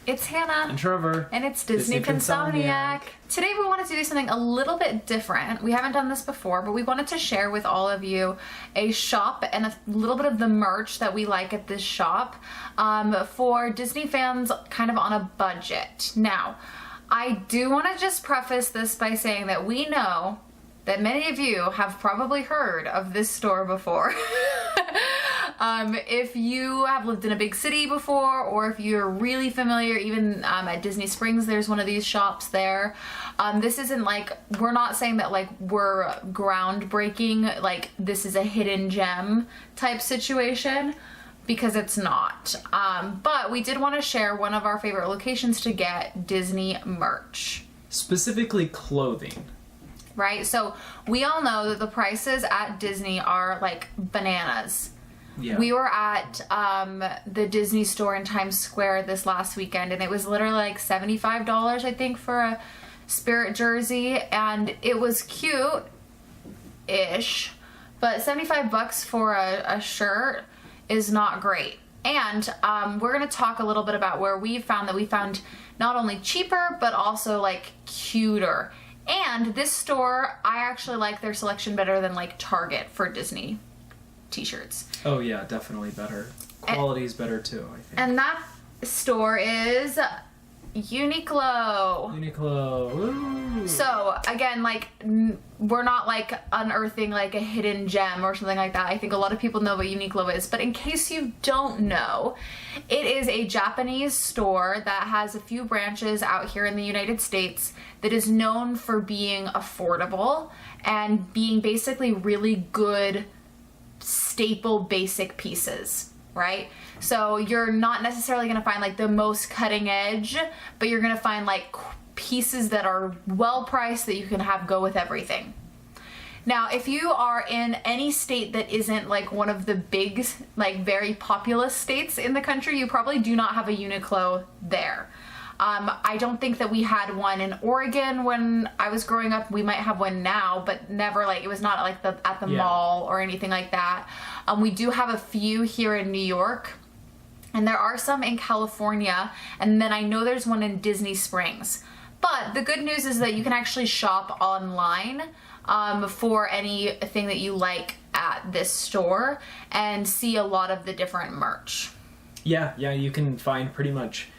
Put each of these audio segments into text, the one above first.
It's Hannah. And Trevor. And it's Disney Insomniac. Today we wanted to do something a little bit different. We haven't done this before, but we wanted to share with all of you a shop and a little bit of the merch that we like at this shop for Disney fans kind of on a budget. Now, I do want to just preface this by saying that we know that many of you have probably heard of this store before. If you have lived in a big city before, or if you're really familiar, even at Disney Springs, there's one of these shops there. This isn't like, we're not saying that like we're groundbreaking, like this is a hidden gem type situation, because it's not. But we did want to share one of our favorite locations to get Disney merch. Specifically clothing. Right? So we all know that the prices at Disney are like bananas. Yeah. We were at the Disney store in Times Square this last weekend, and it was literally like $75, I think, for a Spirit jersey, and it was cute-ish, but 75 bucks for a shirt is not great. And we're going to talk a little bit about where we found not only cheaper, but also like cuter. And this store, I actually like their selection better than like Target for Disney t-shirts. Oh yeah, definitely better. Quality's better too, I think. And that store is Uniqlo. Uniqlo. Woo. So again, like we're not like unearthing like a hidden gem or something like that. I think a lot of people know what Uniqlo is, but in case you don't know, it is a Japanese store that has a few branches out here in the United States that is known for being affordable and being basically really good staple basic pieces, right? So you're not necessarily going to find like the most cutting edge, but you're going to find like pieces that are well priced that you can have go with everything. Now, if you are in any state that isn't like one of the big, like very populous states in the country, you probably do not have a Uniqlo there. I don't think that we had one in Oregon when I was growing up. We might have one now, but never like, it was not like at the mall or anything like that. We do have a few here in New York, and there are some in California, and then I know there's one in Disney Springs. But the good news is that you can actually shop online for anything that you like at this store and see a lot of the different merch. Yeah, you can find pretty much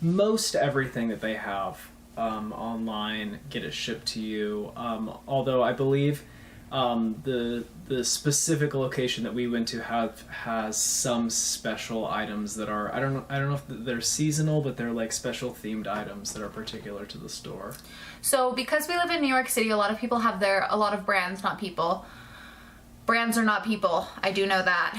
most everything that they have online, get it shipped to you. Although I believe the specific location that we went to has some special items that are, I don't know if they're seasonal, but they're like special themed items that are particular to the store. So because we live in New York City, a lot of people have a lot of brands, not people. Brands are not people, I do know that.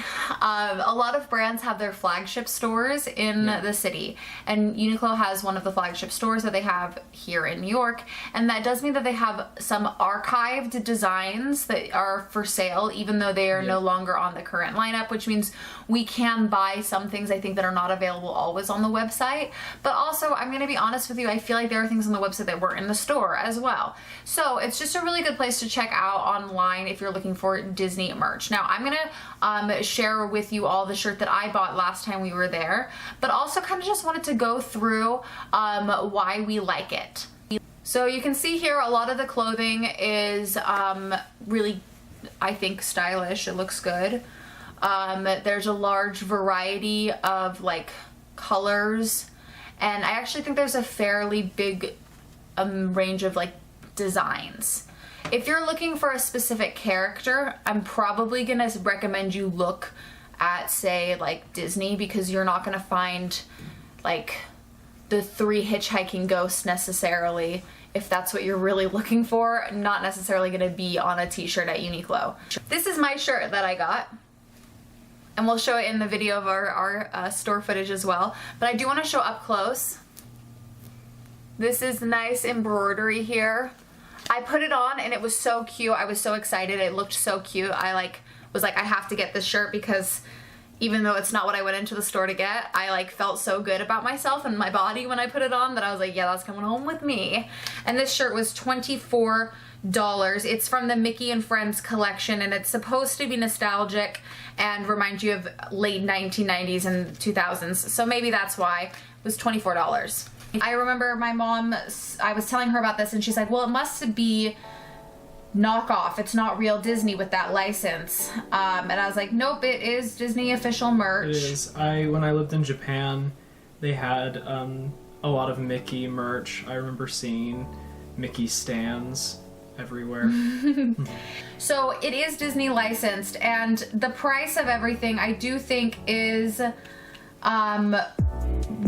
A lot of brands have their flagship stores in the city, and Uniqlo has one of the flagship stores that they have here in New York, and that does mean that they have some archived designs that are for sale, even though they are no longer on the current lineup, which means we can buy some things I think that are not available always on the website. But also, I'm going to be honest with you, I feel like there are things on the website that weren't in the store as well. So it's just a really good place to check out online if you're looking for Disney merch. Now I'm gonna share with you all the shirt that I bought last time we were there, but also kind of just wanted to go through why we like it. So you can see here a lot of the clothing is really, I think, stylish. It looks good. There's a large variety of like colors, and I actually think there's a fairly big range of like designs. If you're looking for a specific character, I'm probably gonna recommend you look at, say, like Disney, because you're not gonna find like the 3 hitchhiking ghosts necessarily. If that's what you're really looking for, not necessarily gonna be on a t-shirt at Uniqlo. This is my shirt that I got, and we'll show it in the video of our store footage as well, but I do want to show up close. This is nice embroidery here. I put it on and it was so cute. I was so excited. It looked so cute. I was like, I have to get this shirt, because even though it's not what I went into the store to get, I like felt so good about myself and my body when I put it on that I was like, yeah, that's coming home with me. And this shirt was $24. It's from the Mickey and Friends collection, and it's supposed to be nostalgic and remind you of late 1990s and 2000s. So maybe that's why. was $24. I remember my mom, I was telling her about this and she's like, well, it must be knockoff. It's not real Disney with that license. And I was like, nope, it is Disney official merch. It is. When I lived in Japan, they had a lot of Mickey merch. I remember seeing Mickey stands everywhere. So it is Disney licensed, and the price of everything I do think is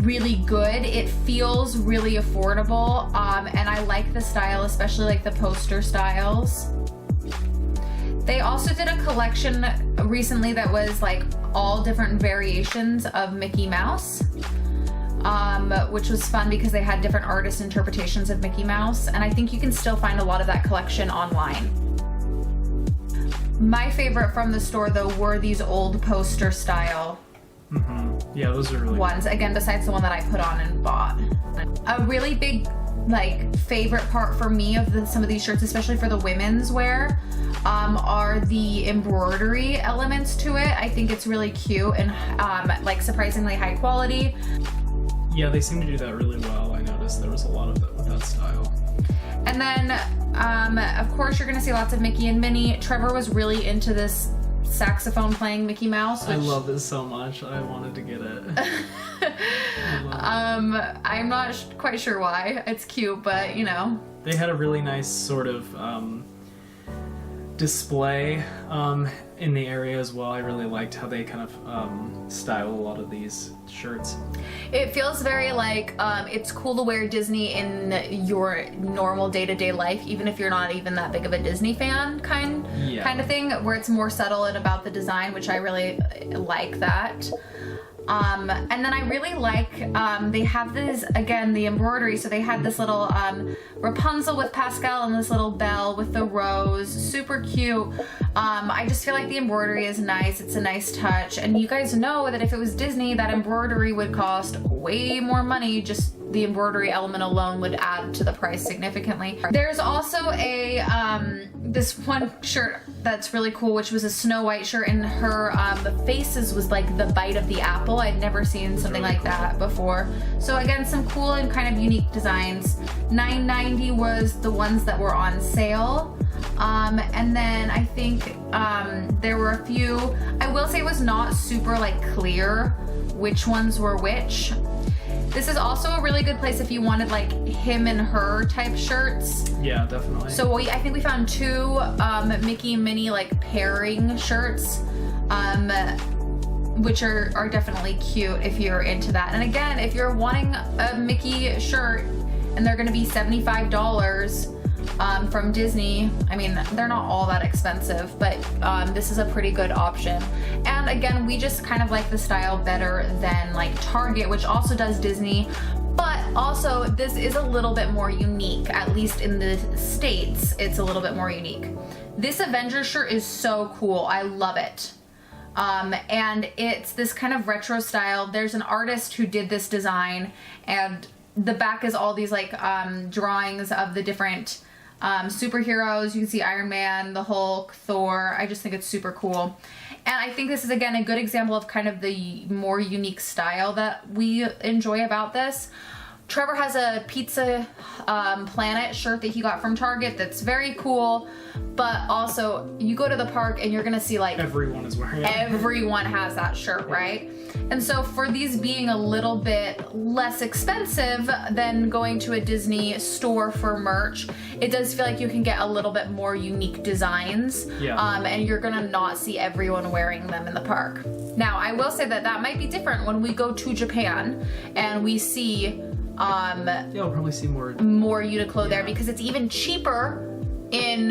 really good. It feels really affordable, and I like the style, especially like the poster styles. They also did a collection recently that was like all different variations of Mickey Mouse, which was fun because they had different artist interpretations of Mickey Mouse, and I think you can still find a lot of that collection online. My favorite from the store though were these old poster style Yeah, those are really ones. Again, besides the one that I put on and bought. A really big like favorite part for me of some of these shirts, especially for the women's wear, are the embroidery elements to it. I think it's really cute and like surprisingly high quality. Yeah, they seem to do that really well. I noticed there was a lot of it with that style. And then, of course, you're going to see lots of Mickey and Minnie. Trevor was really into this saxophone playing Mickey Mouse. I love this so much. I wanted to get it. I'm not quite sure why. It's cute, but you know. They had a really nice sort of display in the area as well. I really liked how they kind of style a lot of these shirts. It feels very like it's cool to wear Disney in your normal day-to-day life, even if you're not even that big of a Disney fan kind of thing, where it's more subtle and about the design, which I really like that. And then I really like, they have this, again, the embroidery. So they had this little Rapunzel with Pascal and this little bell with the rose. Super cute. I just feel like the embroidery is nice. It's a nice touch. And you guys know that if it was Disney, that embroidery would cost way more money. Just the embroidery element alone would add to the price significantly. There's also a this one shirt that's really cool, which was a Snow White shirt, and her faces was like the bite of the apple. I'd never seen something like that before. So again, some cool and kind of unique designs. $9.90 was the ones that were on sale. And then I think there were a few, I will say it was not super like clear which ones were which. This is also a really good place if you wanted like him and her type shirts. Yeah, definitely. So I think we found two Mickey and Minnie like pairing shirts, which are definitely cute if you're into that. And again, if you're wanting a Mickey shirt and they're gonna be $75 from Disney, I mean, they're not all that expensive, but this is a pretty good option. And again, we just kind of like the style better than like Target, which also does Disney, but also this is a little bit more unique, at least in the States, it's a little bit more unique. This Avengers shirt is so cool. I love it. And it's this kind of retro style. There's an artist who did this design, and the back is all these like drawings of the different superheroes. You can see Iron Man, the Hulk, Thor. I just think it's super cool. And I think this is, again, a good example of kind of the more unique style that we enjoy about this. Trevor has a Pizza Planet shirt that he got from Target that's very cool, but also you go to the park and you're gonna see like everyone is wearing it. Everyone has that shirt, right? And so for these being a little bit less expensive than going to a Disney store for merch, it does feel like you can get a little bit more unique designs. Yeah. And you're gonna not see everyone wearing them in the park. Now, I will say that might be different when we go to Japan and we see you'll probably see more Uniqlo there, because it's even cheaper in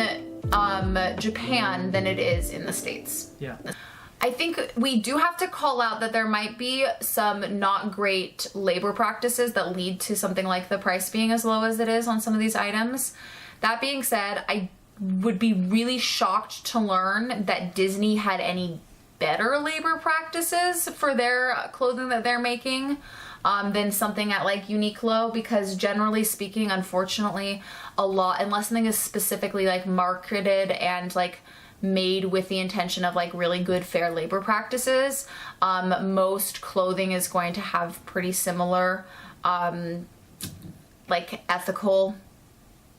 Japan than it is in the States. Yeah. I think we do have to call out that there might be some not great labor practices that lead to something like the price being as low as it is on some of these items. That being said, I would be really shocked to learn that Disney had any better labor practices for their clothing that they're making than something at like Uniqlo, because generally speaking, unfortunately, unless something is specifically like marketed and like made with the intention of like really good fair labor practices. Most clothing is going to have pretty similar like ethical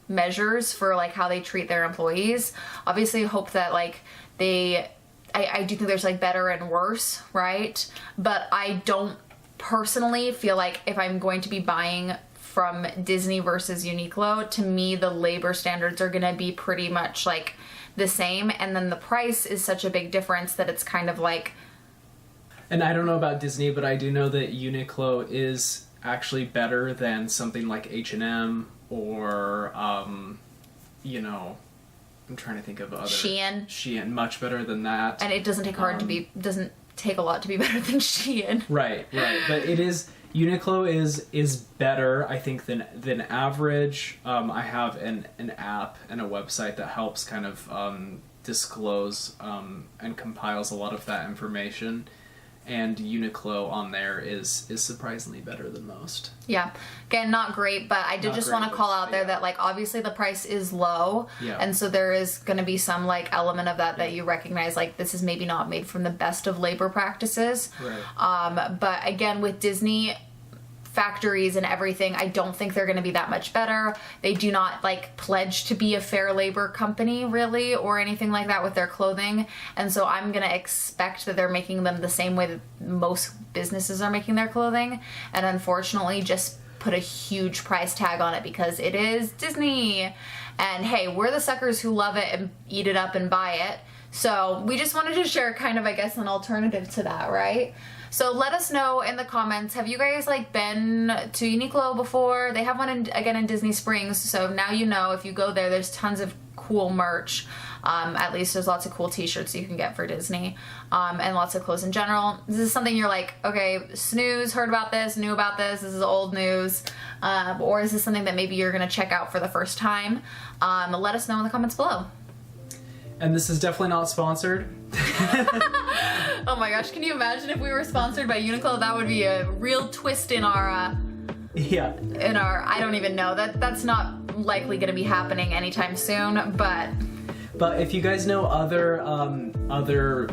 measures for like how they treat their employees. Obviously hope that like I do think there's like better and worse, right? But I don't personally feel like if I'm going to be buying from Disney versus Uniqlo, to me the labor standards are gonna be pretty much like the same, and then the price is such a big difference that it's kind of like... And I don't know about Disney, but I do know that Uniqlo is actually better than something like H&M or you know, I'm trying to think of other... Shein, much better than that. And it doesn't take doesn't take a lot to be better than Shein. Right. But it is... Uniqlo is better, I think, than average. I have an app and a website that helps kind of disclose and compiles a lot of that information. And Uniqlo on there is surprisingly better than most. Yeah. Again, not great, but I did just want to call out there that, like, obviously the price is low. Yeah. And so there is going to be some, like, element of that you recognize, like, this is maybe not made from the best of labor practices. Right. But again, with Disney factories and everything, I don't think they're going to be that much better. They do not like pledge to be a fair labor company really or anything like that with their clothing, and so I'm going to expect that they're making them the same way that most businesses are making their clothing, and unfortunately just put a huge price tag on it because it is Disney. And hey, we're the suckers who love it and eat it up and buy it. So we just wanted to share kind of, I guess, an alternative to that, right? So let us know in the comments, have you guys like been to Uniqlo before? They have one again in Disney Springs, so now you know. If you go there, there's tons of cool merch. At least there's lots of cool t-shirts you can get for Disney, and lots of clothes in general. This is something you're like, okay, snooze, heard about this, knew about this is old news, or is this something that maybe you're gonna check out for the first time? Let us know in the comments below. And this is definitely not sponsored. Oh my gosh, can you imagine if we were sponsored by Uniqlo? That would be a real twist in our I don't even know. That's not likely going to be happening anytime soon, but if you guys know other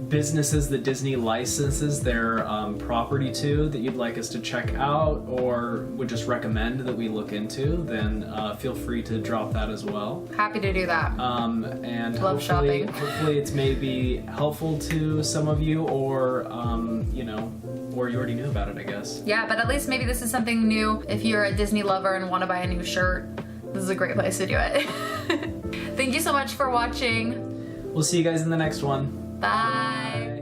businesses that Disney licenses their property to that you'd like us to check out or would just recommend that we look into, then feel free to drop that as well. Happy to do that. And love shopping. Hopefully it's maybe helpful to some of you, or you know, or you already knew about it, I guess. Yeah, but at least maybe this is something new. If you're a Disney lover and want to buy a new shirt, this is a great place to do it. Thank you so much for watching. We'll see you guys in the next one. Bye.